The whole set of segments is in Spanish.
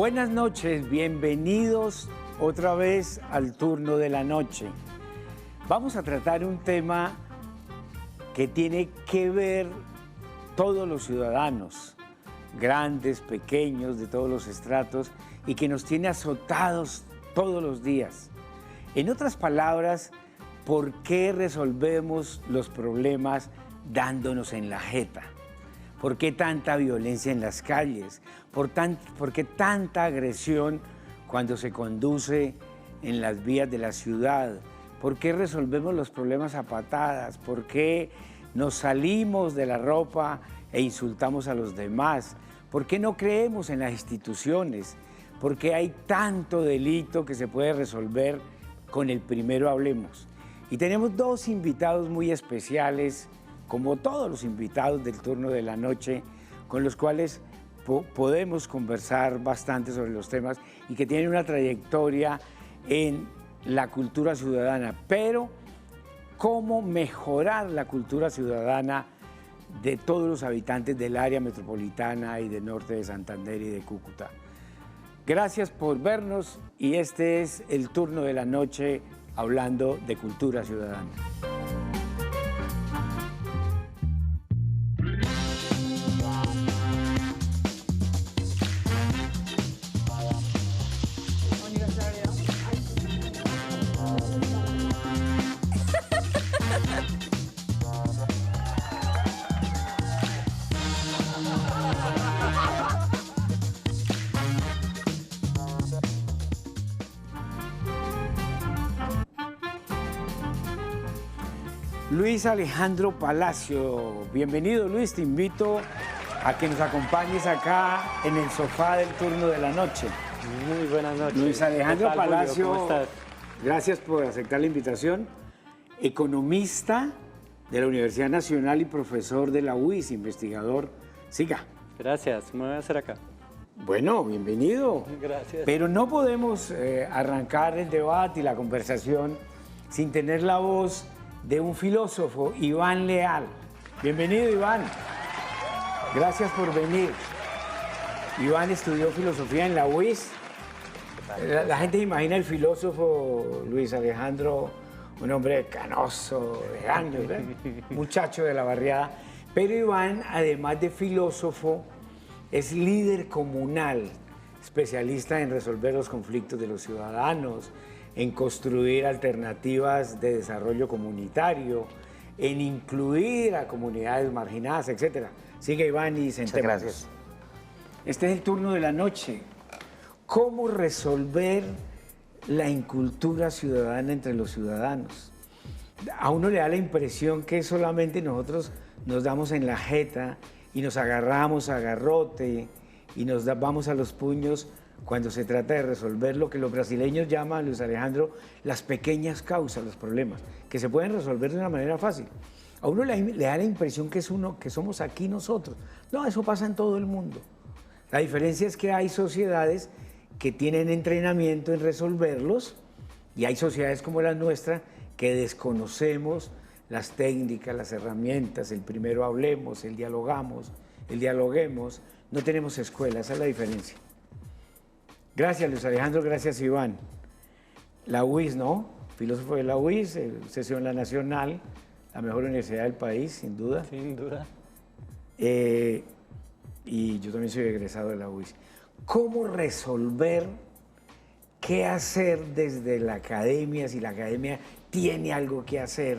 Buenas noches, bienvenidos otra vez al turno de la noche. Vamos a tratar un tema que tiene que ver todos los ciudadanos, grandes, pequeños, de todos los estratos, y que nos tiene azotados todos los días. En otras palabras, ¿por qué resolvemos los problemas dándonos en la jeta? ¿Por qué tanta violencia en las calles? ¿Por qué tanta agresión cuando se conduce en las vías de la ciudad? ¿Por qué resolvemos los problemas a patadas? ¿Por qué nos salimos de la ropa e insultamos a los demás? ¿Por qué no creemos en las instituciones? ¿Por qué hay tanto delito que se puede resolver con el primero hablemos? Y tenemos dos invitados muy especiales, como todos los invitados del turno de la noche, con los cuales podemos conversar bastante sobre los temas y que tienen una trayectoria en la cultura ciudadana. Pero, ¿cómo mejorar la cultura ciudadana de todos los habitantes del área metropolitana y del norte de Santander y de Cúcuta? Gracias por vernos y este es el turno de la noche hablando de cultura ciudadana. Luis Alejandro Palacio, bienvenido Luis, te invito a que nos acompañes acá en el sofá del turno de la noche. Muy buenas noches. Luis Alejandro ¿Qué tal, Palacio, Julio? ¿Cómo estás? Gracias por aceptar la invitación. Economista de la Universidad Nacional y profesor de la UIS, investigador. Siga. Gracias, me voy a hacer acá. Bueno, bienvenido. Gracias. Pero no podemos arrancar el debate y la conversación sin tener la voz de un filósofo, Iván Leal. Bienvenido, Iván. Gracias por venir. Iván estudió filosofía en la UIS. La gente imagina el filósofo Luis Alejandro, un hombre canoso, de años, ¿verdad? Muchacho de la barriada. Pero Iván, además de filósofo, es líder comunal, especialista en resolver los conflictos de los ciudadanos, en construir alternativas de desarrollo comunitario, en incluir a comunidades marginadas, etc. Sigue Iván y sentémonos. Gracias. Este es el turno de la noche. ¿Cómo resolver la incultura ciudadana entre los ciudadanos? A uno le da la impresión que solamente nosotros nos damos en la jeta y nos agarramos a garrote y nos vamos a los puños cuando se trata de resolver lo que los brasileños llaman, Luis Alejandro, las pequeñas causas, los problemas, que se pueden resolver de una manera fácil. A uno le da la impresión que somos aquí nosotros. No, eso pasa en todo el mundo. La diferencia es que hay sociedades que tienen entrenamiento en resolverlos y hay sociedades como la nuestra que desconocemos las técnicas, las herramientas, el primero hablemos, el dialogamos, el dialoguemos, no tenemos escuela, esa es la diferencia. Gracias, Luis Alejandro, gracias, Iván. La UIS, ¿no? Filósofo de la UIS, sesión en la Nacional, la mejor universidad del país, sin duda. Sin duda. Y yo también soy egresado de la UIS. ¿Cómo resolver qué hacer desde la academia, si la academia tiene algo que hacer,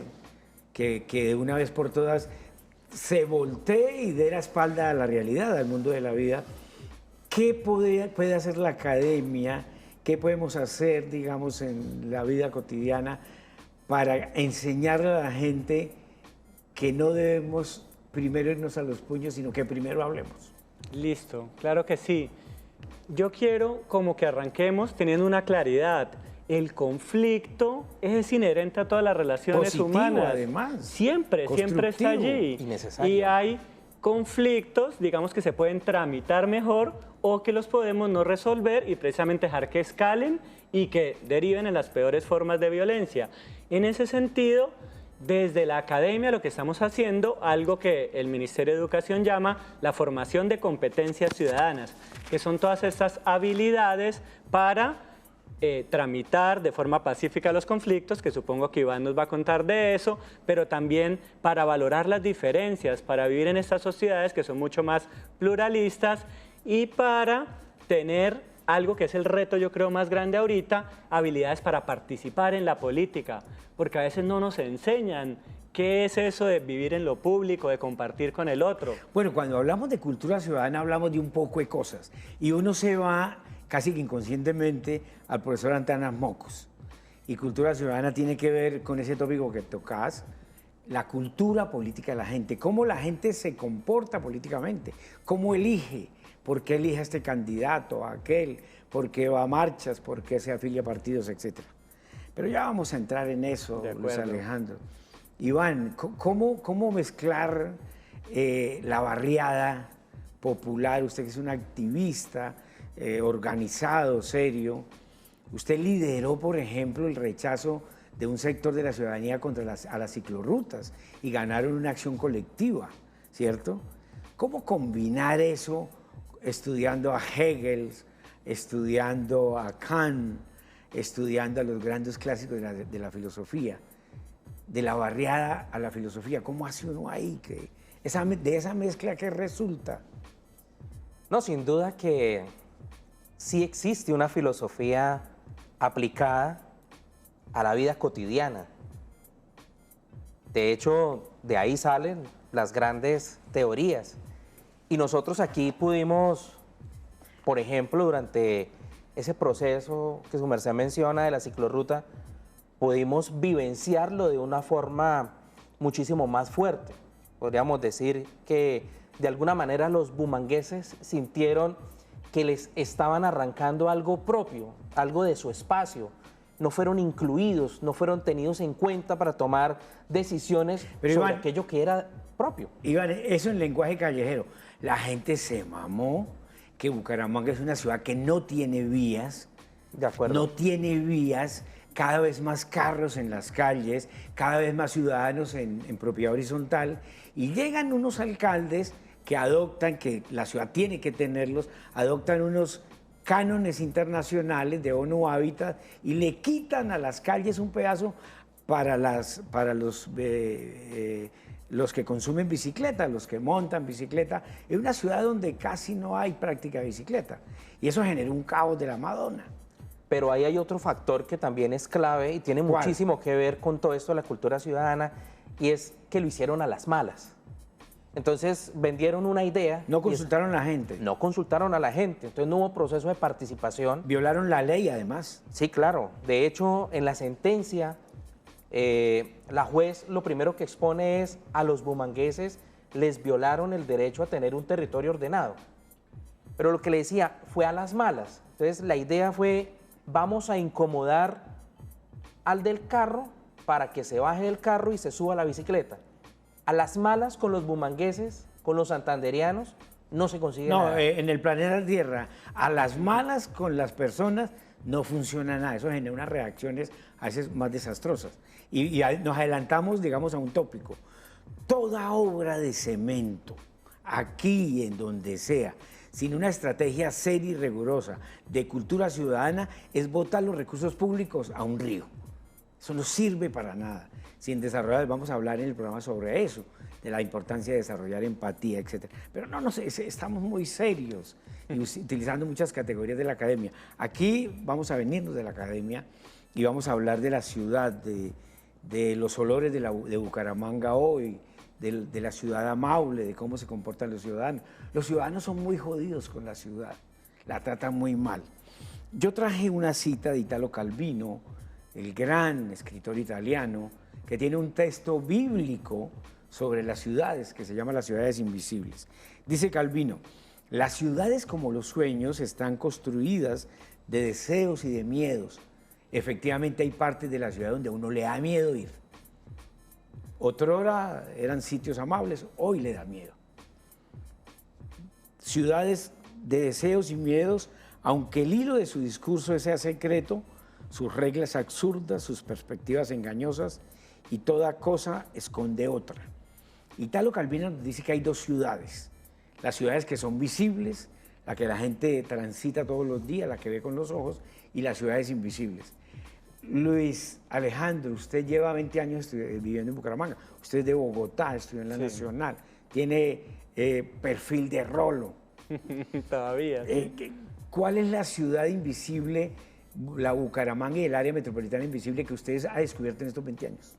que de una vez por todas se voltee y dé la espalda a la realidad, al mundo de la vida? ¿Qué puede hacer la academia? ¿Qué podemos hacer, digamos, en la vida cotidiana para enseñarle a la gente que no debemos primero irnos a los puños, sino que primero hablemos? Listo, claro que sí. Yo quiero como que arranquemos teniendo una claridad. El conflicto es inherente a todas las relaciones Positivo, humanas. además. Siempre está allí. Y necesario. Y hay conflictos, digamos, que se pueden tramitar mejor o que los podemos no resolver y precisamente dejar que escalen y que deriven en las peores formas de violencia. En ese sentido, desde la academia lo que estamos haciendo, algo que el Ministerio de Educación llama la formación de competencias ciudadanas, que son todas estas habilidades para tramitar de forma pacífica los conflictos, que supongo que Iván nos va a contar de eso, pero también para valorar las diferencias, para vivir en estas sociedades que son mucho más pluralistas y para tener algo que es el reto, yo creo, más grande ahorita, habilidades para participar en la política, porque a veces no nos enseñan qué es eso de vivir en lo público, de compartir con el otro. Bueno, cuando hablamos de cultura ciudadana hablamos de un poco de cosas y uno se va casi que inconscientemente al profesor Antanas Mocos. Y cultura ciudadana tiene que ver con ese tópico que tocas, la cultura política de la gente, cómo la gente se comporta políticamente, cómo elige, por qué elige a este candidato, a aquel, por qué va a marchas, por qué se afilia a partidos, etc. Pero ya vamos a entrar en eso, Luis Alejandro. Iván, ¿cómo mezclar la barriada popular? Usted que es un activista organizado, serio. Usted lideró, por ejemplo, el rechazo de un sector de la ciudadanía contra las ciclorrutas y ganaron una acción colectiva, ¿cierto? ¿Cómo combinar eso estudiando a Hegel, estudiando a Kant, estudiando a los grandes clásicos de la filosofía, de la barriada a la filosofía? ¿Cómo hace uno ahí? De esa mezcla, ¿qué resulta? No, sin duda que sí existe una filosofía aplicada a la vida cotidiana. De hecho, de ahí salen las grandes teorías. Y nosotros aquí pudimos, por ejemplo, durante ese proceso que su merced menciona de la ciclorruta, pudimos vivenciarlo de una forma muchísimo más fuerte. Podríamos decir que de alguna manera los bumangueses sintieron que les estaban arrancando algo propio, algo de su espacio. No fueron incluidos, no fueron tenidos en cuenta para tomar decisiones sobre Iván, aquello que era propio. Iván, eso en lenguaje callejero. La gente se mamó que Bucaramanga es una ciudad que no tiene vías. De acuerdo. No tiene vías, cada vez más carros en las calles, cada vez más ciudadanos en propiedad horizontal. Y llegan unos alcaldes que adoptan, que la ciudad tiene que tenerlos, adoptan unos cánones internacionales de ONU Habitat y le quitan a las calles un pedazo para los que consumen bicicleta, los que montan bicicleta. Es una ciudad donde casi no hay práctica de bicicleta y eso generó un caos de la Madonna. Pero ahí hay otro factor que también es clave y tiene ¿Cuál? muchísimo que ver con todo esto de la cultura ciudadana y es que lo hicieron a las malas. Entonces vendieron una idea. No consultaron a la gente. No consultaron a la gente, entonces no hubo proceso de participación. Violaron la ley además. Sí, claro. De hecho, en la sentencia, la juez lo primero que expone es a los bumangueses les violaron el derecho a tener un territorio ordenado. Pero lo que le decía fue a las malas. Entonces la idea fue, vamos a incomodar al del carro para que se baje del carro y se suba a la bicicleta. A las malas con los bumangueses, con los santanderianos, no se consigue nada. En el planeta Tierra, a las malas con las personas no funciona nada. Eso genera unas reacciones a veces más desastrosas. Y nos adelantamos, digamos, a un tópico. Toda obra de cemento, aquí y en donde sea, sin una estrategia seria y rigurosa de cultura ciudadana, es botar los recursos públicos a un río. Eso no sirve para nada. Sin desarrollar, vamos a hablar en el programa sobre eso, de la importancia de desarrollar empatía, etc. Pero no sé, estamos muy serios y utilizando muchas categorías de la academia. Aquí vamos a venirnos de la academia y vamos a hablar de la ciudad, de los olores de Bucaramanga hoy, de la ciudad amable, de cómo se comportan los ciudadanos. Los ciudadanos son muy jodidos con la ciudad, la tratan muy mal. Yo traje una cita de Italo Calvino, el gran escritor italiano, que tiene un texto bíblico sobre las ciudades, que se llama Las ciudades invisibles. Dice Calvino, las ciudades como los sueños están construidas de deseos y de miedos. Efectivamente hay partes de la ciudad donde a uno le da miedo ir. Otrora eran sitios amables, hoy le da miedo. Ciudades de deseos y miedos, aunque el hilo de su discurso sea secreto, sus reglas absurdas, sus perspectivas engañosas y toda cosa esconde otra. Italo Calvino nos dice que hay dos ciudades, las ciudades que son visibles, la que la gente transita todos los días, la que ve con los ojos, y las ciudades invisibles. Luis Alejandro, usted lleva 20 años viviendo en Bucaramanga, usted es de Bogotá, estudió en la Nacional, tiene perfil de rolo. Todavía. ¿Cuál es la ciudad invisible, la Bucaramanga y el área metropolitana invisible que usted ha descubierto en estos 20 años?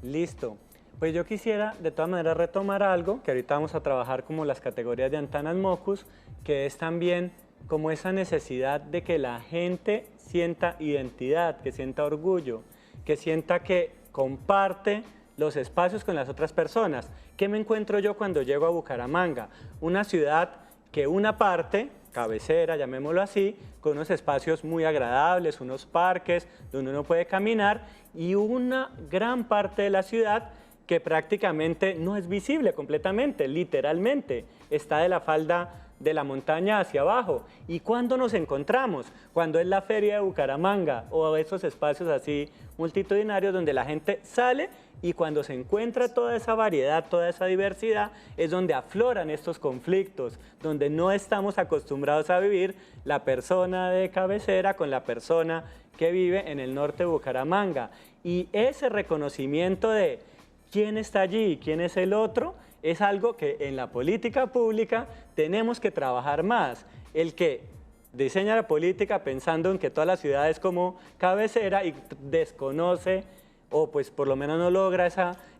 Listo. Pues yo quisiera de todas maneras retomar algo, que ahorita vamos a trabajar como las categorías de Antanas Mocus, que es también como esa necesidad de que la gente sienta identidad, que sienta orgullo, que sienta que comparte los espacios con las otras personas. ¿Qué me encuentro yo cuando llego a Bucaramanga? Una ciudad que una parte, cabecera, llamémoslo así, con unos espacios muy agradables, unos parques donde uno puede caminar, y una gran parte de la ciudad que prácticamente no es visible completamente, literalmente, está de la falda de la montaña hacia abajo. ¿Y cuándo nos encontramos? Cuando es la feria de Bucaramanga o esos espacios así multitudinarios donde la gente sale, y cuando se encuentra toda esa variedad, toda esa diversidad, es donde afloran estos conflictos, donde no estamos acostumbrados a vivir la persona de cabecera con la persona que vive en el norte de Bucaramanga. Y ese reconocimiento de quién está allí y quién es el otro es algo que en la política pública tenemos que trabajar más. El que diseña la política pensando en que toda la ciudad es como cabecera y desconoce, o pues por lo menos no logra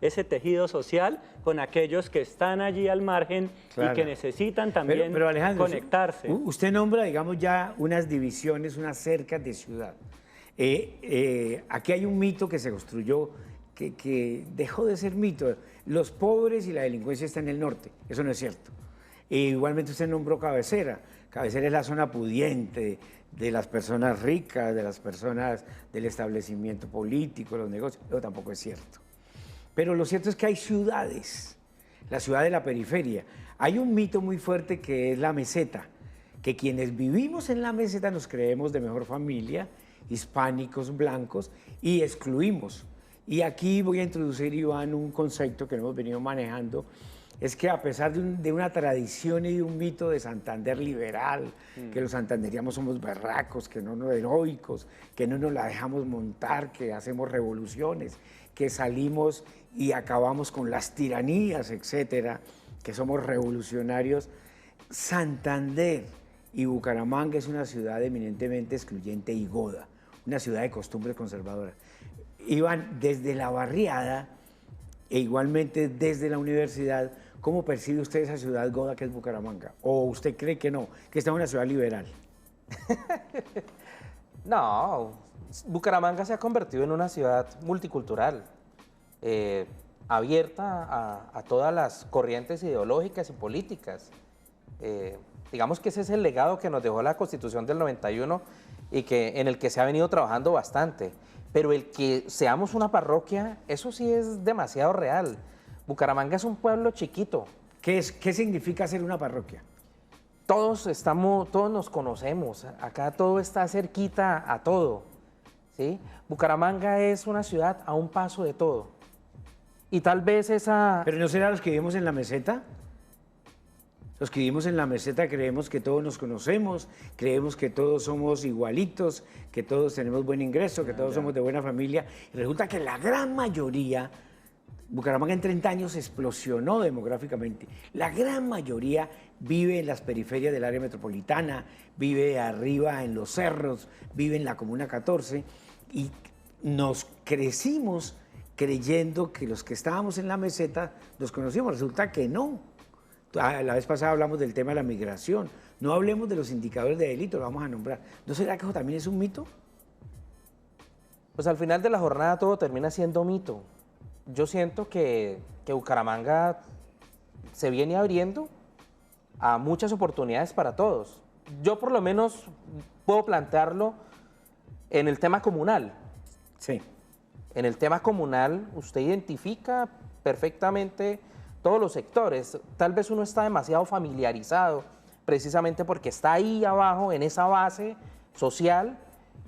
ese tejido social con aquellos que están allí al margen, claro, y que necesitan también pero Alejandro, conectarse. Usted nombra, digamos, ya unas divisiones, unas cercas de ciudad. Aquí hay un mito que se construyó que dejó de ser mito. Los pobres y la delincuencia están en el norte. Eso no es cierto. Igualmente usted nombró Cabecera. Cabecera es la zona pudiente de las personas ricas, de las personas del establecimiento político, los negocios. Eso tampoco es cierto. Pero lo cierto es que hay ciudades, la ciudad de la periferia. Hay un mito muy fuerte que es la meseta, que quienes vivimos en la meseta nos creemos de mejor familia, hispánicos, blancos, y excluimos. Y aquí voy a introducir, Iván, un concepto que hemos venido manejando, es que a pesar de una tradición y de un mito de Santander liberal, que los santanderianos somos berracos, que no nos heroicos, que no nos la dejamos montar, que hacemos revoluciones, que salimos y acabamos con las tiranías, etcétera, que somos revolucionarios, Santander y Bucaramanga es una ciudad eminentemente excluyente y goda, una ciudad de costumbres conservadoras. Iván, desde la barriada e igualmente desde la universidad, ¿cómo percibe usted esa ciudad goda que es Bucaramanga? ¿O usted cree que no, que está en una ciudad liberal? No, Bucaramanga se ha convertido en una ciudad multicultural, abierta a todas las corrientes ideológicas y políticas. Digamos que ese es el legado que nos dejó la Constitución del 91 y en el que se ha venido trabajando bastante. Pero el que seamos una parroquia, eso sí es demasiado real. Bucaramanga es un pueblo chiquito. ¿Qué significa ser una parroquia? Todos nos conocemos, acá todo está cerquita a todo, ¿sí? Bucaramanga es una ciudad a un paso de todo. Y tal vez esa... ¿Pero no será los que vivimos en la meseta? Los que vivimos en la meseta creemos que todos nos conocemos, creemos que todos somos igualitos, que todos tenemos buen ingreso, que todos somos de buena familia. Y resulta que la gran mayoría, Bucaramanga en 30 años explosionó demográficamente. La gran mayoría vive en las periferias del área metropolitana, vive arriba en los cerros, vive en la Comuna 14 y nos crecimos creyendo que los que estábamos en la meseta nos conocíamos. Resulta que no. La vez pasada hablamos del tema de la migración. No hablemos de los indicadores de delito, lo vamos a nombrar. ¿No será que eso también es un mito? Pues al final de la jornada todo termina siendo mito. Yo siento que Bucaramanga se viene abriendo a muchas oportunidades para todos. Yo por lo menos puedo plantearlo en el tema comunal. Sí. En el tema comunal usted identifica perfectamente todos los sectores. Tal vez uno está demasiado familiarizado precisamente porque está ahí abajo en esa base social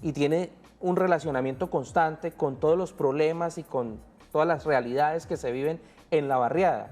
y tiene un relacionamiento constante con todos los problemas y con todas las realidades que se viven en la barriada.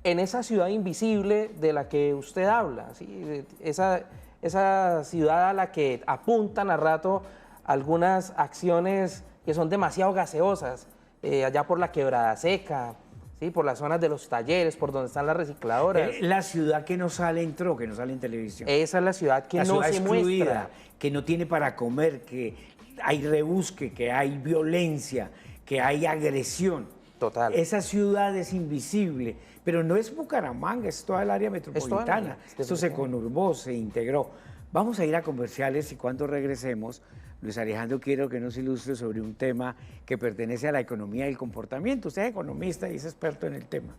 En esa ciudad invisible de la que usted habla, ¿sí? Esa ciudad a la que apuntan a rato algunas acciones que son demasiado gaseosas, allá por la Quebrada Seca, ¿sí? Por las zonas de los talleres, por donde están las recicladoras. La ciudad que no sale en TRO, que no sale en televisión. Esa es la ciudad que La no ciudad se excluida, muestra. que no tiene para comer, que hay rebusque, que hay violencia, que hay agresión. Total. Esa ciudad es invisible, pero no es Bucaramanga, es toda el área metropolitana. Esto se conurbó, se integró. Vamos a ir a comerciales y cuando regresemos, Luis Alejandro, quiero que nos ilustre sobre un tema que pertenece a la economía y el comportamiento. Usted es economista y es experto en el tema.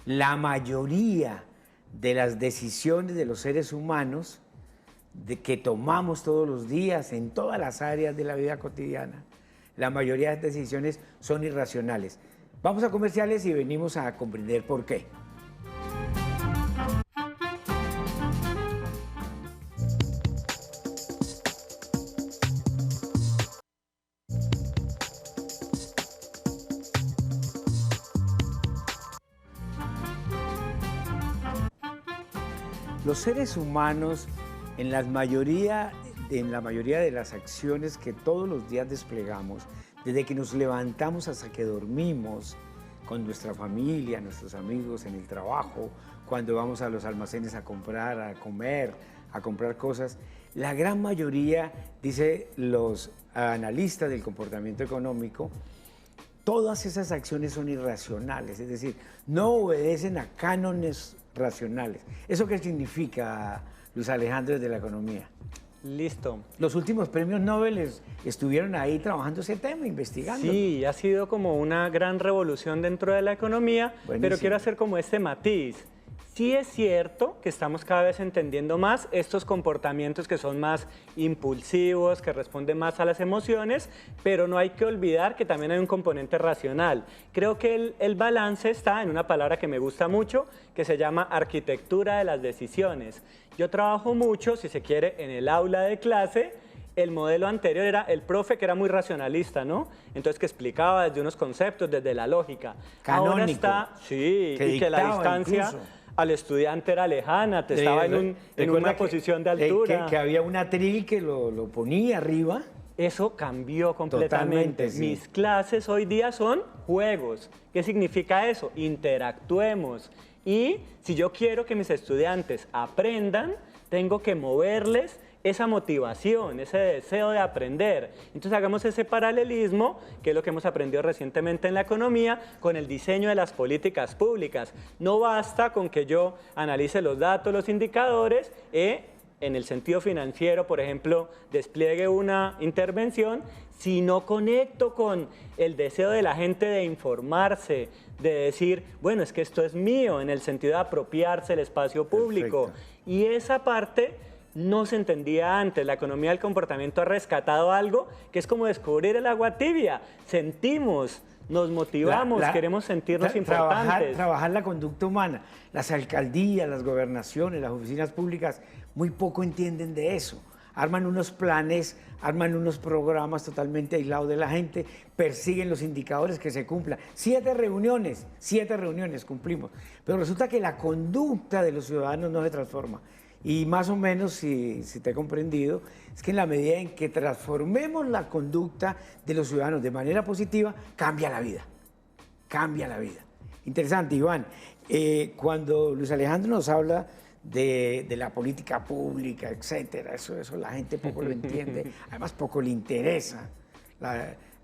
La mayoría de las decisiones de los seres humanos que tomamos todos los días en todas las áreas de la vida cotidiana, la mayoría de las decisiones son irracionales. Vamos a comerciales y venimos a comprender por qué. Los seres humanos, en la mayoría de las acciones que todos los días desplegamos, desde que nos levantamos hasta que dormimos, con nuestra familia, nuestros amigos, en el trabajo, cuando vamos a los almacenes a comprar, a comer, a comprar cosas, la gran mayoría, dice los analistas del comportamiento económico, todas esas acciones son irracionales, es decir, no obedecen a cánones racionales. ¿Eso qué significa, Luis Alejandro, de la economía? Listo. Los últimos premios Nobel estuvieron ahí trabajando ese tema, investigando. Sí, ha sido como una gran revolución dentro de la economía, Buenísimo. pero quiero hacer como este matiz. Sí es cierto que estamos cada vez entendiendo más estos comportamientos que son más impulsivos, que responden más a las emociones, pero no hay que olvidar que también hay un componente racional. Creo que el balance está en una palabra que me gusta mucho, que se llama arquitectura de las decisiones. Yo trabajo mucho, si se quiere, en el aula de clase. El modelo anterior era el profe que era muy racionalista, ¿no? Entonces que explicaba desde unos conceptos, desde la lógica. Canónico. Ahora está, sí, y que la dictaba distancia incluso. al estudiante era lejana, estaba en una posición de altura. Que había un atril que lo ponía arriba. Eso cambió completamente. Totalmente, sí. Mis clases hoy día son juegos. ¿Qué significa eso? Interactuemos. Y si yo quiero que mis estudiantes aprendan, tengo que moverles esa motivación, ese deseo de aprender. Entonces hagamos ese paralelismo, que es lo que hemos aprendido recientemente en la economía, con el diseño de las políticas públicas. No basta con que yo analice los datos, los indicadores, en el sentido financiero, por ejemplo, despliegue una intervención, si no conecto con el deseo de la gente de informarse, de decir, bueno, es que esto es mío, en el sentido de apropiarse del espacio público. Perfecto. Y esa parte no se entendía antes. La economía del comportamiento ha rescatado algo que es como descubrir el agua tibia. Sentimos, nos motivamos, queremos sentirnos importantes. Trabajar la conducta humana. Las alcaldías, las gobernaciones, las oficinas públicas muy poco entienden de eso. Arman unos planes, arman unos programas totalmente aislados de la gente, persiguen los indicadores que se cumplan. 7 reuniones cumplimos. Pero resulta que la conducta de los ciudadanos no se transforma. Y más o menos, si te he comprendido, es que en la medida en que transformemos la conducta de los ciudadanos de manera positiva, cambia la vida. Cambia la vida. Interesante, Iván. Cuando Luis Alejandro nos habla de la política pública, etcétera, eso la gente poco lo entiende, además poco le interesa.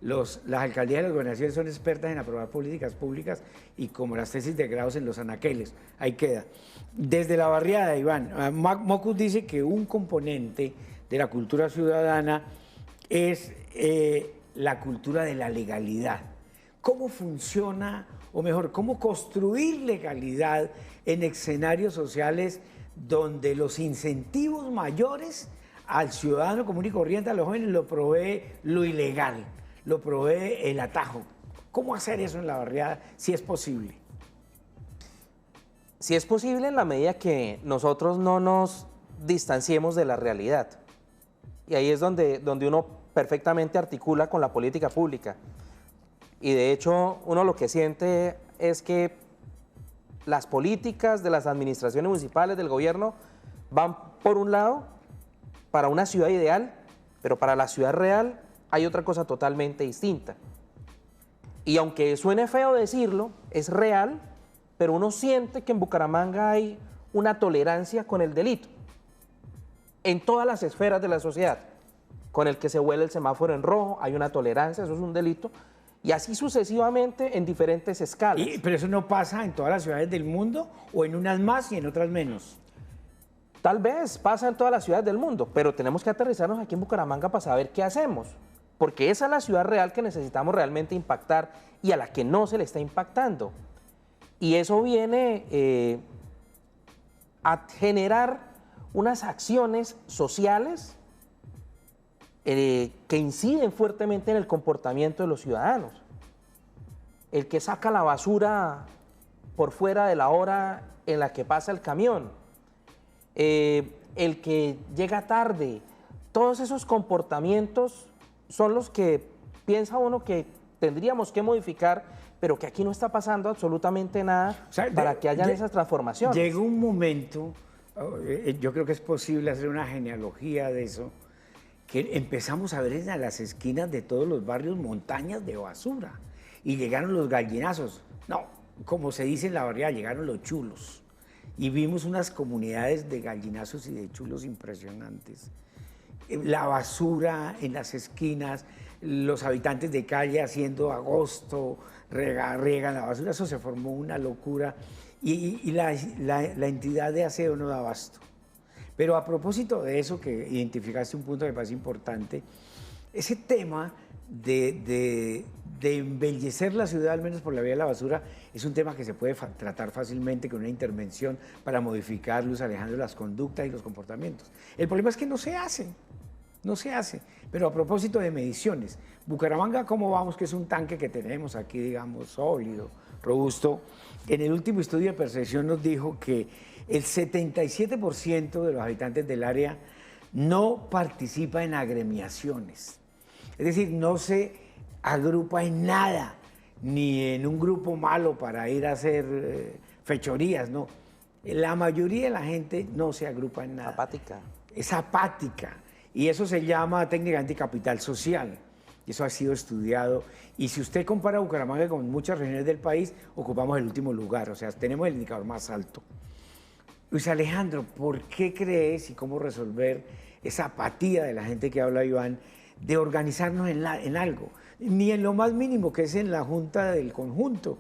Las alcaldías y las gobernaciones son expertas en aprobar políticas públicas y como las tesis de grados en los anaqueles, ahí queda. Desde la barriada, Iván, Mockus dice que un componente de la cultura ciudadana es la cultura de la legalidad. ¿Cómo funciona, o mejor, cómo construir legalidad en escenarios sociales donde los incentivos mayores al ciudadano común y corriente, a los jóvenes, lo provee lo ilegal, lo provee el atajo? ¿Cómo hacer eso en la barriada, si es posible? Si es posible en la medida que nosotros no nos distanciemos de la realidad. Y ahí es donde uno perfectamente articula con la política pública. Y de hecho, uno lo que siente es que las políticas de las administraciones municipales, del gobierno, van por un lado para una ciudad ideal, pero para la ciudad real hay otra cosa totalmente distinta. Y aunque suene feo decirlo, es real, pero uno siente que en Bucaramanga hay una tolerancia con el delito, en todas las esferas de la sociedad. Con el que se vuela el semáforo en rojo, hay una tolerancia, eso es un delito, y así sucesivamente en diferentes escalas. ¿Pero eso no pasa en todas las ciudades del mundo o en unas más y en otras menos? Tal vez pasa en todas las ciudades del mundo, pero tenemos que aterrizarnos aquí en Bucaramanga para saber qué hacemos, porque esa es la ciudad real que necesitamos realmente impactar y a la que no se le está impactando. Y eso viene a generar unas acciones sociales que inciden fuertemente en el comportamiento de los ciudadanos. El que saca la basura por fuera de la hora en la que pasa el camión, el que llega tarde, todos esos comportamientos son los que piensa uno que tendríamos que modificar, pero que aquí no está pasando absolutamente nada para que hayan esas transformaciones. Llega un momento, yo creo que es posible hacer una genealogía de eso, que empezamos a ver en las esquinas de todos los barrios montañas de basura y llegaron los gallinazos. No, como se dice en la barriada, llegaron los chulos y vimos unas comunidades de gallinazos y de chulos impresionantes. La basura en las esquinas, los habitantes de calle haciendo agosto, riegan la basura, eso se formó una locura y la entidad de aseo no da abasto. Pero a propósito de eso, que identificaste un punto que me parece importante, ese tema de embellecer la ciudad, al menos por la vía de la basura, es un tema que se puede tratar fácilmente con una intervención para modificar, Luz Alejandro, las conductas y los comportamientos. El problema es que no se hace. No se hace. Pero a propósito de mediciones, Bucaramanga, ¿cómo vamos? Que es un tanque que tenemos aquí, digamos, sólido, robusto. En el último estudio de percepción nos dijo que el 77% de los habitantes del área no participa en agremiaciones. Es decir, no se agrupa en nada, ni en un grupo malo para ir a hacer fechorías, no. La mayoría de la gente no se agrupa en nada. Apática. Es apática. Y eso se llama técnicamente capital social. Y eso ha sido estudiado. Y si usted compara Bucaramanga con muchas regiones del país, ocupamos el último lugar. O sea, tenemos el indicador más alto. Luis Alejandro, ¿por qué crees y cómo resolver esa apatía de la gente que habla Iván de organizarnos en algo? Ni en lo más mínimo, que es en la junta del conjunto.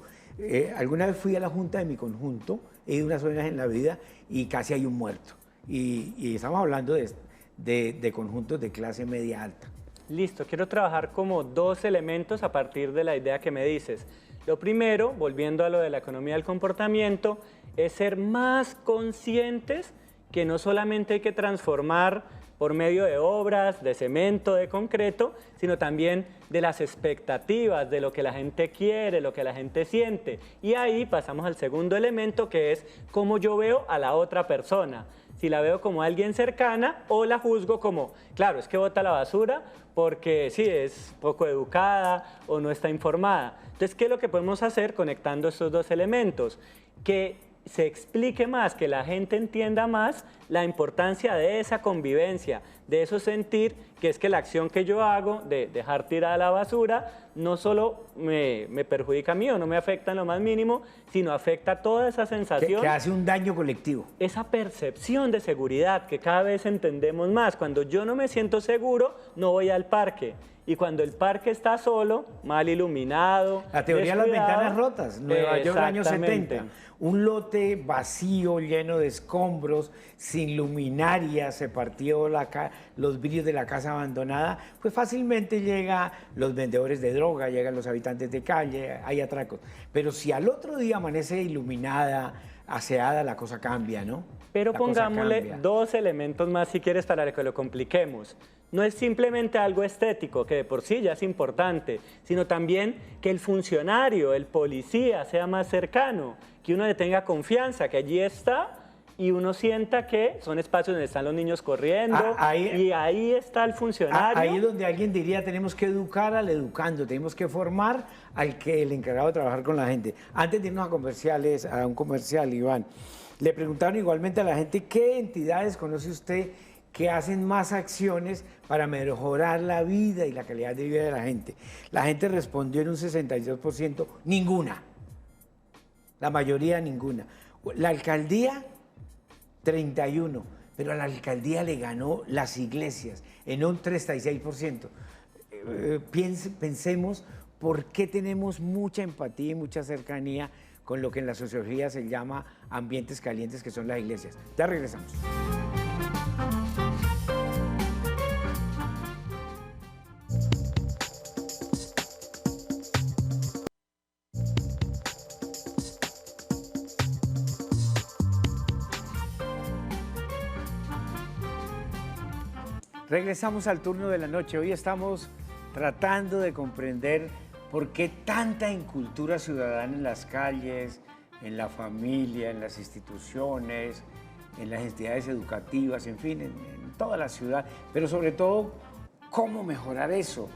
Alguna vez fui a la junta de mi conjunto, he ido unas veces en la vida y casi hay un muerto. Y estamos hablando de conjuntos de clase media alta. Listo, quiero trabajar como dos elementos a partir de la idea que me dices. Lo primero, volviendo a lo de la economía del comportamiento, es ser más conscientes que no solamente hay que transformar por medio de obras, de cemento, de concreto, sino también de las expectativas, de lo que la gente quiere, lo que la gente siente. Y ahí pasamos al segundo elemento, que es cómo yo veo a la otra persona. Si la veo como alguien cercana o la juzgo como, claro, es que bota la basura porque sí, es poco educada o no está informada. Entonces, ¿qué es lo que podemos hacer conectando estos dos elementos? Que se explique más, que la gente entienda más la importancia de esa convivencia, de eso sentir que es que la acción que yo hago de dejar tirada la basura no solo me perjudica a mí o no me afecta en lo más mínimo, sino afecta toda esa sensación. Que hace un daño colectivo. Esa percepción de seguridad que cada vez entendemos más. Cuando yo no me siento seguro, no voy al parque. Y cuando el parque está solo, mal iluminado, la teoría de las ventanas rotas, Nueva York, años 70. Un lote vacío, lleno de escombros, sin luminaria, se partió los vidrios de la casa abandonada, pues fácilmente llegan los vendedores de droga, llegan los habitantes de calle, hay atracos. Pero si al otro día amanece iluminada, aseada, la cosa cambia, ¿no? Pero pongámosle dos elementos más si quieres para que lo compliquemos. No es simplemente algo estético, que de por sí ya es importante, sino también que el funcionario, el policía, sea más cercano, que uno le tenga confianza, que allí está y uno sienta que son espacios donde están los niños corriendo y ahí está el funcionario. Ahí es donde alguien diría, tenemos que educar al educando, tenemos que formar al que el encargado de trabajar con la gente. Antes de irnos a comerciales, a un comercial, Iván, le preguntaron igualmente a la gente qué entidades conoce usted que hacen más acciones para mejorar la vida y la calidad de vida de la gente. La gente respondió en un 62%, ninguna. La mayoría ninguna. La alcaldía, 31%, pero a la alcaldía le ganó las iglesias en un 36%. Pensemos por qué tenemos mucha empatía y mucha cercanía con lo que en la sociología se llama ambientes calientes, que son las iglesias. Ya regresamos. Regresamos al turno de la noche. Hoy estamos tratando de comprender por qué tanta incultura ciudadana en las calles, en la familia, en las instituciones, en las entidades educativas, en fin, en toda la ciudad, pero sobre todo, cómo mejorar eso.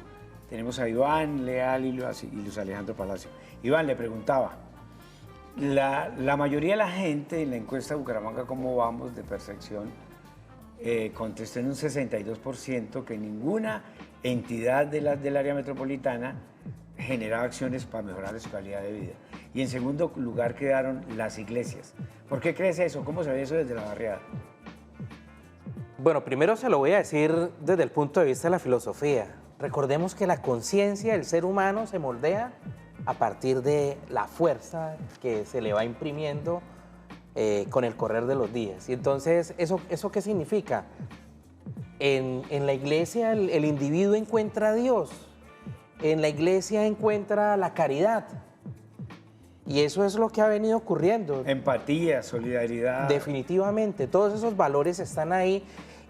Tenemos a Iván Leal y Luis Alejandro Palacio. Iván, le preguntaba, la mayoría de la gente en la encuesta de Bucaramanga, ¿cómo vamos de percepción? Contestó en un 62% que ninguna entidad del área metropolitana generaba acciones para mejorar su calidad de vida. Y en segundo lugar quedaron las iglesias. ¿Por qué crees eso? ¿Cómo se ve eso desde la barriada? Bueno, primero se lo voy a decir desde el punto de vista de la filosofía. Recordemos que la conciencia del ser humano se moldea a partir de la fuerza que se le va imprimiendo con el correr de los días. Y entonces, ¿eso qué significa? En la iglesia el individuo encuentra a Dios, en la iglesia encuentra la caridad. Y eso es lo que ha venido ocurriendo. Empatía, solidaridad. Definitivamente, todos esos valores están ahí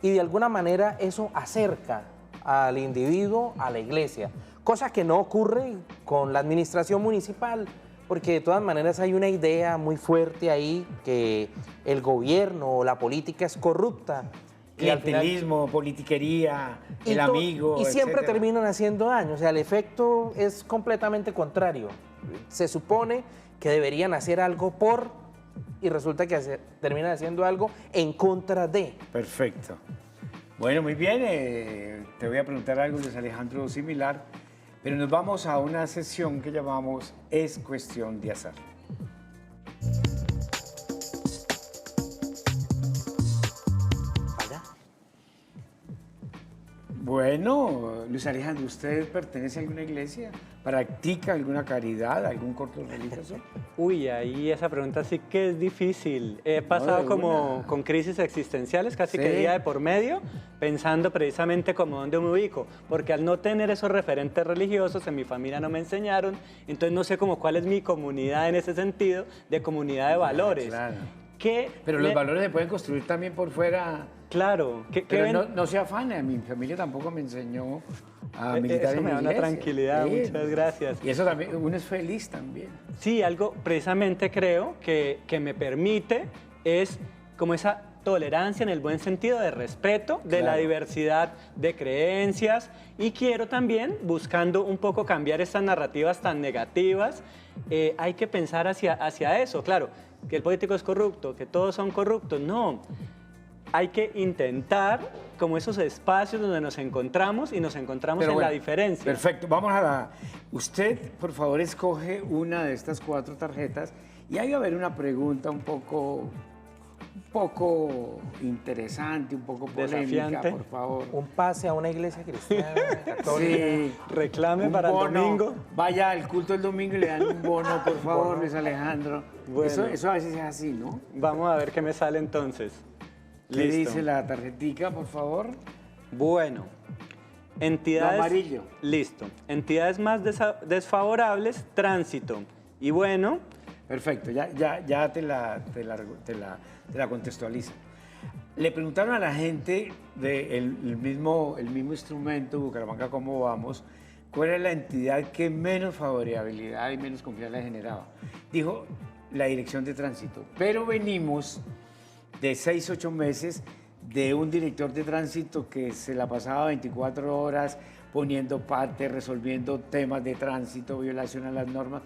y de alguna manera eso acerca al individuo a la iglesia, cosa que no ocurre con la administración municipal, porque de todas maneras hay una idea muy fuerte ahí que el gobierno o la política es corrupta. Clientelismo, politiquería, el amigo, y siempre etcétera. terminan haciendo daño, o sea, el efecto es completamente contrario. Se supone que deberían hacer algo por, y resulta que terminan haciendo algo en contra de. Perfecto. Bueno, muy bien, te voy a preguntar algo, Luis Alejandro, similar, pero nos vamos a una sesión que llamamos Es Cuestión de Azar. Bueno, Luis Alejandro, ¿usted pertenece a alguna iglesia? ¿Practica alguna caridad, algún corto religioso? Uy, ahí esa pregunta sí que es difícil. He pasado como con crisis existenciales casi que día de por medio, pensando precisamente como dónde me ubico, porque al no tener esos referentes religiosos, en mi familia no me enseñaron, entonces no sé como cuál es mi comunidad en ese sentido, de comunidad de valores. Claro. Pero los valores se pueden construir también por fuera. Claro. Pero no se afane, mi familia tampoco me enseñó a militar eso en me da la una iglesia. tranquilidad, Sí. muchas gracias. Y eso también, uno es feliz también. Sí, algo precisamente creo que me permite es como esa tolerancia en el buen sentido de respeto de la diversidad de creencias, y quiero también, buscando un poco cambiar estas narrativas tan negativas, hay que pensar hacia eso. Claro, que el político es corrupto, que todos son corruptos, no. Hay que intentar como esos espacios donde nos encontramos y nos encontramos en la diferencia. Perfecto, vamos a la... Usted, por favor, escoge una de estas 4 tarjetas y ahí va a haber una pregunta un poco interesante, un poco polémica, desafiante. por favor. Un pase a una iglesia cristiana, católica. Sí. Reclame Un para bono. el domingo. Vaya al culto el domingo y le dan un bono, por favor, Luis Alejandro. Bueno. Eso a veces es así, ¿no? Vamos a ver qué me sale entonces. ¿Qué Listo. dice la tarjetica, por favor? Bueno, entidades... Lo amarillo. Listo. Entidades más desfavorables, tránsito. Y bueno, Perfecto, ya te la contextualiza. Le preguntaron a la gente del mismo instrumento, Bucaramanga, ¿cómo vamos? ¿Cuál era la entidad que menos favorabilidad y menos confianza le generaba? Dijo la Dirección de Tránsito, pero venimos de 6, 8 meses de un director de tránsito que se la pasaba 24 horas poniendo parte, resolviendo temas de tránsito, violación a las normas,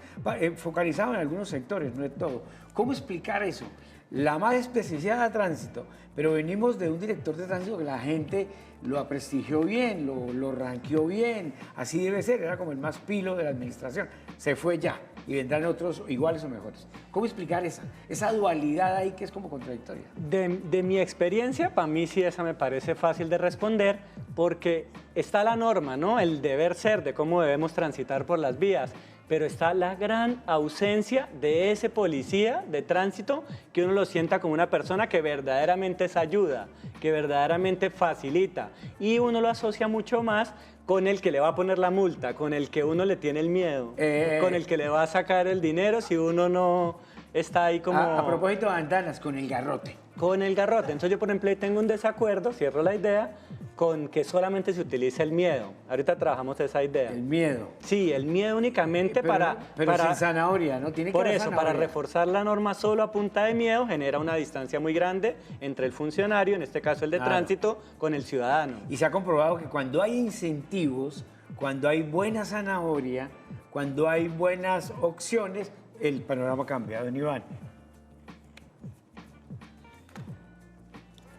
focalizado en algunos sectores, no en todo. ¿Cómo explicar eso? La más especializada de tránsito, pero venimos de un director de tránsito que la gente lo aprestigió bien, lo ranqueó bien, así debe ser, era como el más pilo de la administración. Se fue ya y vendrán otros iguales o mejores. ¿Cómo explicar esa dualidad ahí que es como contradictoria? De mi experiencia, para mí sí esa me parece fácil de responder, porque está la norma, ¿no? El deber ser de cómo debemos transitar por las vías, pero está la gran ausencia de ese policía de tránsito que uno lo sienta como una persona que verdaderamente es ayuda, que verdaderamente facilita, y uno lo asocia mucho más con el que le va a poner la multa, con el que uno le tiene el miedo, con el que le va a sacar el dinero si uno no está ahí como... A propósito de andanas, con el garrote. Con el garrote. Entonces yo, por ejemplo, tengo un desacuerdo, cierro la idea, con que solamente se utiliza el miedo. Ahorita trabajamos esa idea. El miedo. Sí, el miedo únicamente pero sin zanahoria, ¿no? Tiene que por haber eso, zanahoria. para reforzar la norma solo a punta de miedo, genera una distancia muy grande entre el funcionario, en este caso el de Claro. tránsito, con el ciudadano. Y se ha comprobado que cuando hay incentivos, cuando hay buena zanahoria, cuando hay buenas opciones, el panorama cambia. Don Iván.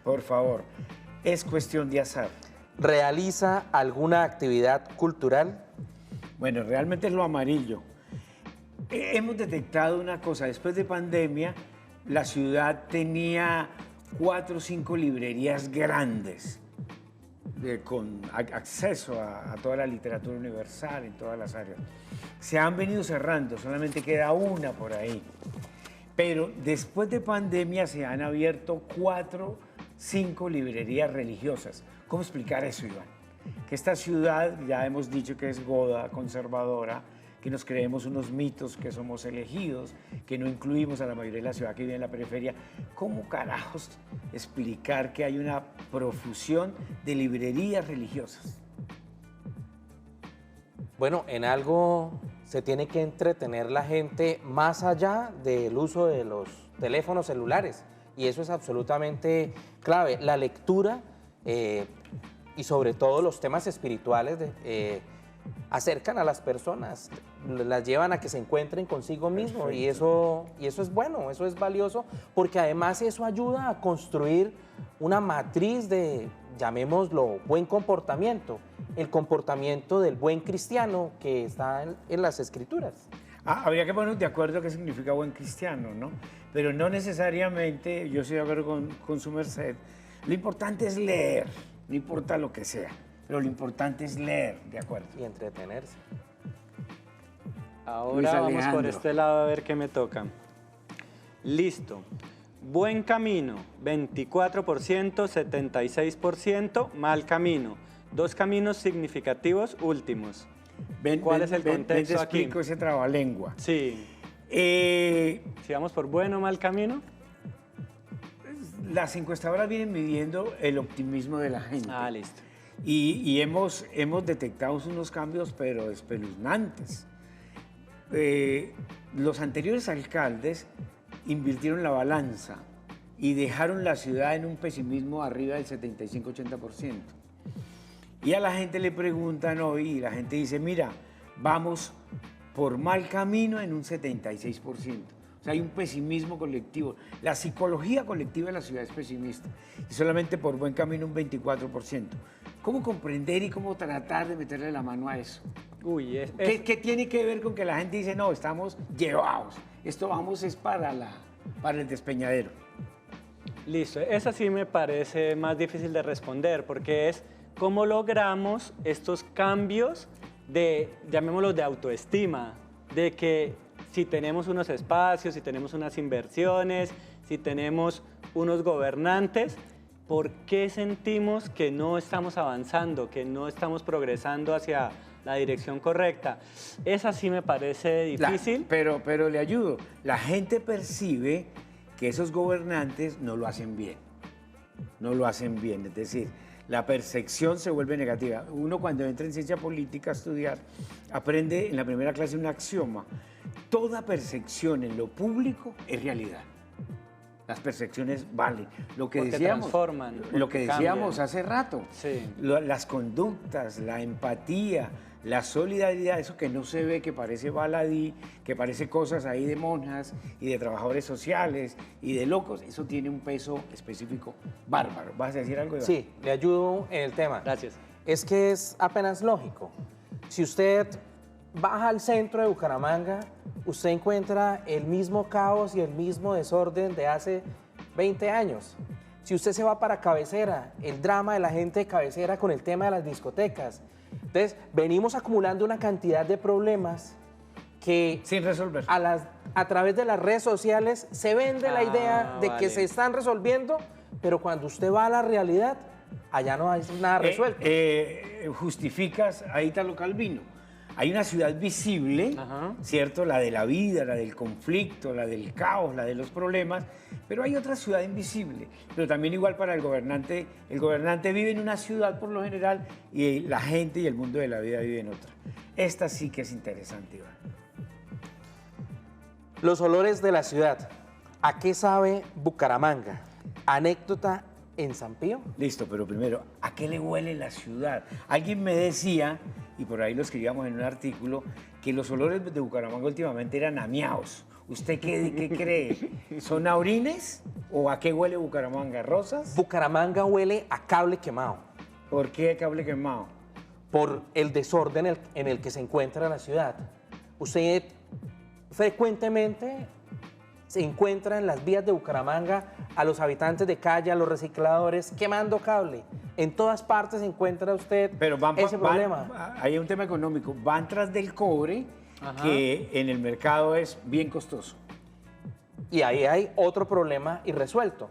Por favor, es cuestión de azar. ¿Realiza alguna actividad cultural? Bueno, realmente es lo amarillo. Hemos detectado una cosa, después de pandemia, la ciudad tenía 4 o 5 librerías grandes con acceso a toda la literatura universal en todas las áreas. Se han venido cerrando, solamente queda una por ahí. Pero después de pandemia se han abierto 4, 5 librerías religiosas. ¿Cómo explicar eso, Iván? Que esta ciudad, ya hemos dicho que es goda, conservadora, que nos creemos unos mitos, que somos elegidos, que no incluimos a la mayoría de la ciudad que vive en la periferia. ¿Cómo carajos explicar que hay una profusión de librerías religiosas? Bueno, en algo se tiene que entretener la gente más allá del uso de los teléfonos celulares. Y eso es absolutamente clave. La lectura y sobre todo los temas espirituales acercan a las personas, las llevan a que se encuentren consigo mismo y eso es bueno, eso es valioso, porque además eso ayuda a construir una matriz de, llamémoslo, buen comportamiento, el comportamiento del buen cristiano que está en las Escrituras. Habría que ponernos de acuerdo qué significa buen cristiano, ¿no? Pero no necesariamente, yo estoy de acuerdo con su merced, lo importante es leer, no importa lo que sea, pero lo importante es leer, ¿de acuerdo? Y entretenerse. Ahora vamos por este lado a ver qué me toca. Listo. Buen camino, 24%, 76%, mal camino. 2 caminos significativos últimos. ¿Cuál es el contexto te aquí? explico ese trabalengua. Sí. Si vamos por buen o mal camino. Las encuestadoras vienen midiendo el optimismo de la gente. Listo. Y hemos detectado unos cambios, pero espeluznantes. Los anteriores alcaldes invirtieron la balanza y dejaron la ciudad en un pesimismo arriba del 75-80%. Y a la gente le preguntan hoy y la gente dice, mira, vamos por mal camino en un 76%. O sea, hay un pesimismo colectivo. La psicología colectiva de la ciudad es pesimista y solamente por buen camino un 24%. ¿Cómo comprender y cómo tratar de meterle la mano a eso? Uy, ¿Qué tiene que ver con que la gente dice, no, estamos llevados? Esto vamos es para el despeñadero. Listo, esa sí me parece más difícil de responder porque es cómo logramos estos cambios de, llamémoslos de autoestima, de que si tenemos unos espacios, si tenemos unas inversiones, si tenemos unos gobernantes, ¿por qué sentimos que no estamos avanzando, que no estamos progresando hacia la dirección correcta? Esa sí me parece difícil. Pero le ayudo. La gente percibe que esos gobernantes no lo hacen bien. No lo hacen bien. Es decir, la percepción se vuelve negativa. Uno cuando entra en ciencia política a estudiar, aprende en la primera clase un axioma. Toda percepción en lo público es realidad. Las percepciones valen. Lo que Porque decíamos, transforman, lo que porque decíamos cambian. hace rato, Sí. las conductas, la empatía, la solidaridad, eso que no se ve, que parece baladí, que parece cosas ahí de monjas y de trabajadores sociales y de locos, eso tiene un peso específico bárbaro. ¿Vas a decir algo, Iván? Sí, le ayudo en el tema. Gracias. Es que es apenas lógico. Si usted baja al centro de Bucaramanga, usted encuentra el mismo caos y el mismo desorden de hace 20 años. Si usted se va para Cabecera, el drama de la gente de Cabecera con el tema de las discotecas. Entonces, venimos acumulando una cantidad de problemas que Sin resolver. a través de las redes sociales se vende la idea de que vale. se están resolviendo, pero cuando usted va a la realidad, allá no hay nada resuelto. Justificas a Italo Calvino. Hay una ciudad visible, Ajá. ¿cierto? La de la vida, la del conflicto, la del caos, la de los problemas, pero hay otra ciudad invisible. Pero también igual para el gobernante vive en una ciudad por lo general y la gente y el mundo de la vida vive en otra. Esta sí que es interesante, Iván. Los olores de la ciudad. ¿A qué sabe Bucaramanga? Anécdota en San Pío. Listo, pero primero, ¿a qué le huele la ciudad? Alguien me decía, y por ahí lo escribíamos en un artículo, que los olores de Bucaramanga últimamente eran a miaos. ¿Usted qué cree? ¿Son a orines? ¿O a qué huele Bucaramanga? ¿Rosas? Bucaramanga huele a cable quemado ¿Por qué cable quemado? por el desorden en el que se encuentra la ciudad. Usted frecuentemente se encuentra en las vías de Bucaramanga a los habitantes de calle, a los recicladores, quemando cable. En todas partes encuentra usted Pero ese problema. hay un tema económico. Van tras del cobre, Ajá. que en el mercado es bien costoso. Y ahí hay otro problema irresuelto,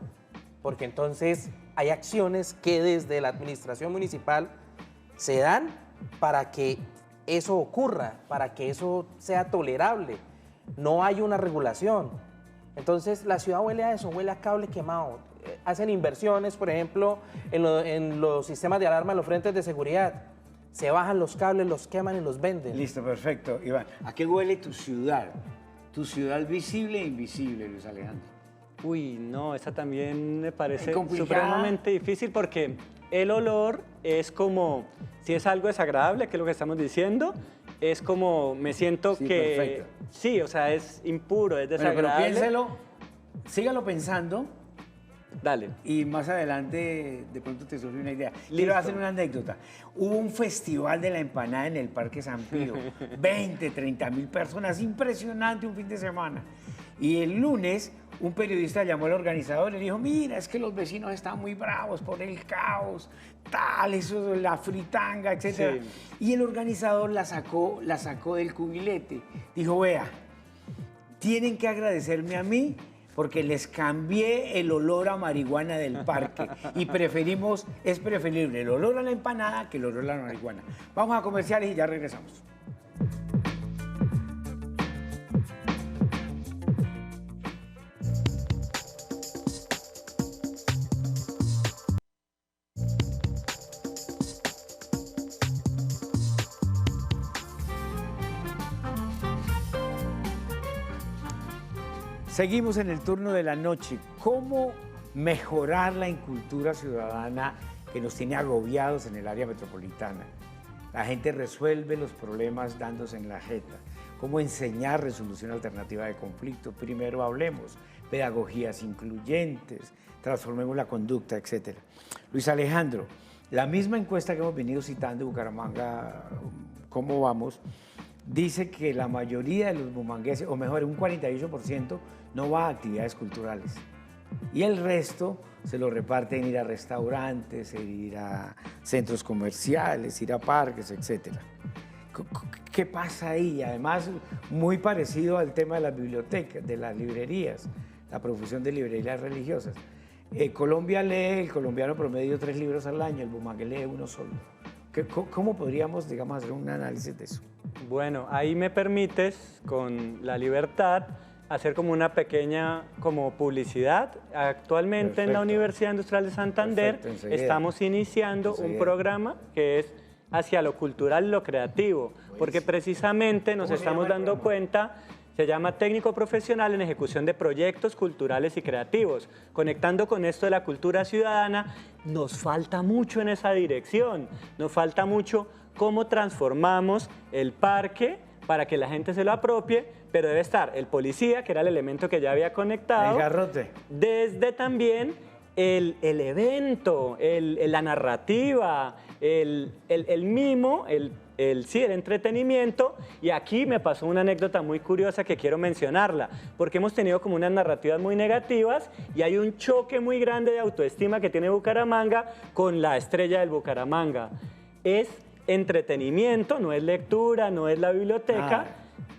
porque entonces hay acciones que desde la administración municipal se dan para que eso ocurra, para que eso sea tolerable. No hay una regulación. Entonces la ciudad huele a eso, huele a cable quemado. Hacen inversiones, por ejemplo, en los sistemas de alarma en los frentes de seguridad. Se bajan los cables, los queman y los venden. Listo, perfecto. Iván, ¿a qué huele tu ciudad? Tu ciudad visible e invisible, Luis Alejandro. Uy, no, esa también me parece Es complicada. supremamente difícil porque el olor es como, si es algo desagradable, que es lo que estamos diciendo, es como, me siento Sí, que... perfecto. Sí, o sea, es impuro, es Bueno, desagradable. pero piénselo, sígalo pensando Dale. y más adelante de pronto te surge una idea. Quiero Listo. hacer una anécdota. Hubo un festival de la empanada en el Parque San Pío. 20, 30.000 personas, impresionante un fin de semana. Y el lunes un periodista llamó al organizador y le dijo, mira, es que los vecinos están muy bravos por el caos, tal, eso, la fritanga, etc. Sí. Y el organizador la sacó del cubilete. Dijo, vea, tienen que agradecerme a mí porque les cambié el olor a marihuana del parque y es preferible el olor a la empanada que el olor a la marihuana. Vamos a comerciales y ya regresamos. Seguimos en el turno de la noche. ¿Cómo mejorar la incultura ciudadana que nos tiene agobiados en el área metropolitana? La gente resuelve los problemas dándose en la jeta. ¿Cómo enseñar resolución alternativa de conflicto? Primero hablemos, pedagogías incluyentes, transformemos la conducta, etc. Luis Alejandro, la misma encuesta que hemos venido citando de Bucaramanga, ¿cómo vamos?, dice que la mayoría de los bumangueses, o mejor, un 48%, no va a actividades culturales. Y el resto se lo reparte en ir a restaurantes, en ir a centros comerciales, ir a parques, etc. ¿Qué pasa ahí? Además, muy parecido al tema de las bibliotecas, de las librerías, la profusión de librerías religiosas. Colombia lee, el colombiano promedio 3 libros al año, el bumangue lee 1 solo. ¿Cómo podríamos, digamos, hacer un análisis de eso? Bueno, ahí me permites, con la libertad, hacer como una pequeña publicidad. Actualmente en la Perfecto. Universidad Industrial de Santander Perfecto, enseguida. estamos iniciando un Enseguida. programa que es hacia lo cultural y lo creativo, porque precisamente nos ¿Cómo se estamos llama el dando programa? cuenta, Se llama técnico profesional en ejecución de proyectos culturales y creativos. Conectando con esto de la cultura ciudadana, nos falta mucho en esa dirección. Nos falta mucho cómo transformamos el parque para que la gente se lo apropie, pero debe estar el policía, que era el elemento que ya había conectado. El garrote. Desde también el evento, la narrativa, el mimo, sí, el entretenimiento. Y aquí me pasó una anécdota muy curiosa que quiero mencionarla, porque hemos tenido como unas narrativas muy negativas y hay un choque muy grande de autoestima que tiene Bucaramanga con la estrella del Bucaramanga. Es entretenimiento, no es lectura, no es la biblioteca,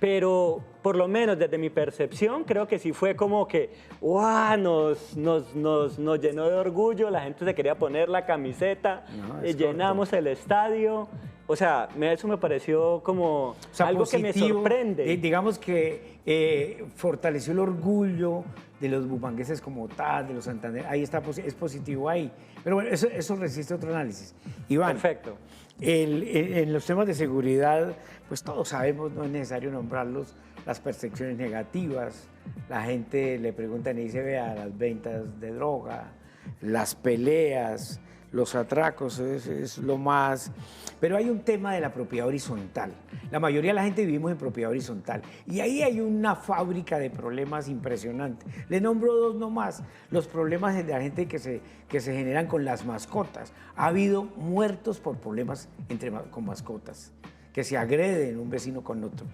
pero por lo menos desde mi percepción creo que sí fue como que ¡guau! Nos llenó de orgullo, la gente se quería poner la camiseta, llenamos el estadio. O sea, eso me pareció como algo positivo, que me sorprende. Digamos que fortaleció el orgullo de los bumangueses como tal, de los Santander. Ahí está, es positivo ahí. Pero bueno, eso resiste otro análisis. Iván, perfecto. En los temas de seguridad, pues todos sabemos, no es necesario nombrarlos, las percepciones negativas. La gente le pregunta y dice, vea, las ventas de droga, las peleas, los atracos, es lo más. Pero hay un tema de la propiedad horizontal. La mayoría de la gente vivimos en propiedad horizontal. Y ahí hay una fábrica de problemas impresionante. Le nombro dos nomás. Los problemas de la gente que se generan con las mascotas. Ha habido muertos por problemas con mascotas, que se agreden un vecino con otro.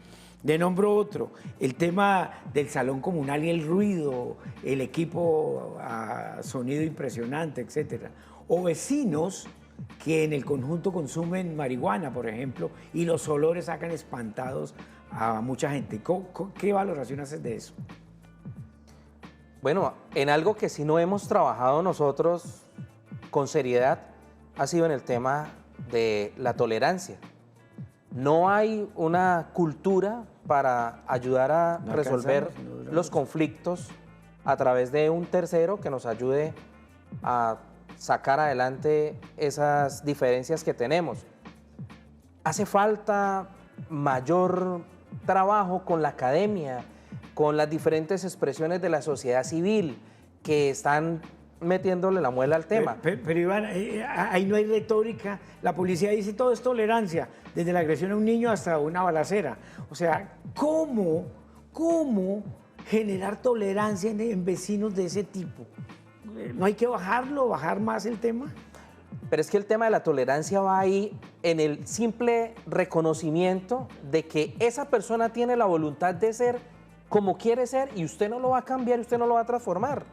Le nombro otro, el tema del salón comunal y el ruido, el equipo a sonido impresionante, etcétera. O vecinos que en el conjunto consumen marihuana, por ejemplo, y los olores sacan espantados a mucha gente. ¿Qué valoración haces de eso? Bueno, en algo que sí no hemos trabajado nosotros con seriedad ha sido en el tema de la tolerancia. No hay una cultura para ayudar a resolver los conflictos a través de un tercero que nos ayude a sacar adelante esas diferencias que tenemos. Hace falta mayor trabajo con la academia, con las diferentes expresiones de la sociedad civil que están metiéndole la muela al tema. Pero Iván, ahí no hay retórica. La policía dice todo es tolerancia, desde la agresión a un niño hasta una balacera. O sea, ¿cómo generar tolerancia en vecinos de ese tipo? ¿No hay que bajar más el tema? Pero es que el tema de la tolerancia va ahí en el simple reconocimiento de que esa persona tiene la voluntad de ser como quiere ser y usted no lo va a cambiar, usted no lo va a transformar.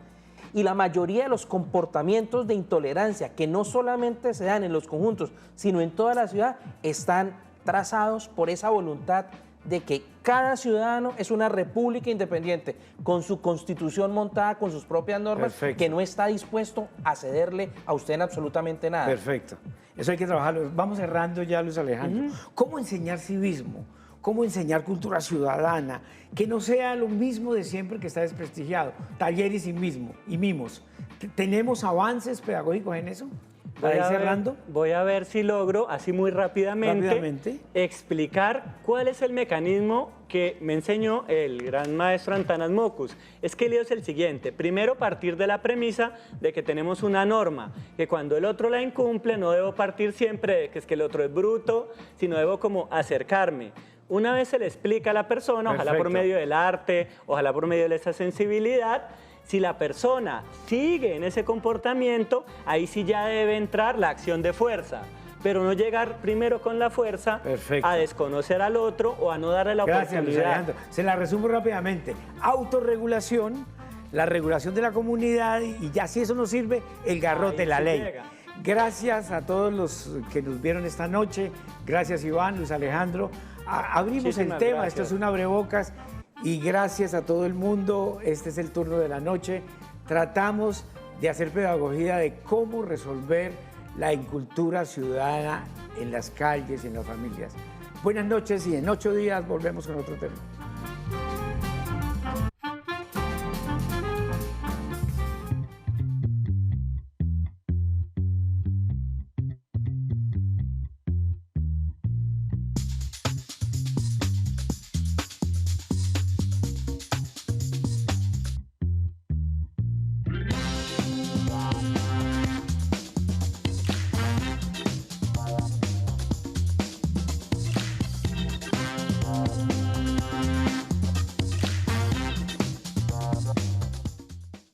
Y la mayoría de los comportamientos de intolerancia que no solamente se dan en los conjuntos, sino en toda la ciudad, están trazados por esa voluntad de que cada ciudadano es una república independiente, con su constitución montada, con sus propias normas, que no está dispuesto a cederle a usted en absolutamente nada. Perfecto. Eso hay que trabajarlo. Vamos cerrando ya, Luis Alejandro. ¿Cómo enseñar civismo? ¿Cómo enseñar cultura ciudadana? Que no sea lo mismo de siempre que está desprestigiado. Talleres y mimos. ¿Tenemos avances pedagógicos en eso? Para ir cerrando. Voy a ver si logro, así muy rápidamente, explicar cuál es el mecanismo que me enseñó el gran maestro Antanas Mockus. Es que el lío es el siguiente. Primero, partir de la premisa de que tenemos una norma, que cuando el otro la incumple, no debo partir siempre de que es que el otro es bruto, sino debo como acercarme. Una vez se le explica a la persona, ojalá por medio del arte, ojalá por medio de esa sensibilidad, si la persona sigue en ese comportamiento, ahí sí ya debe entrar la acción de fuerza, pero no llegar primero con la fuerza a desconocer al otro o a no darle la oportunidad. Luis Alejandro. Se la resumo rápidamente. Autorregulación, la regulación de la comunidad y ya si eso no sirve, el garrote, la ley. Gracias a todos los que nos vieron esta noche. Gracias Iván, Luis Alejandro. Abrimos el tema, esto es un abrebocas. Y gracias a todo el mundo, este es el turno de la noche. Tratamos de hacer pedagogía de cómo resolver la incultura ciudadana en las calles y en las familias. Buenas noches y en 8 días volvemos con otro tema.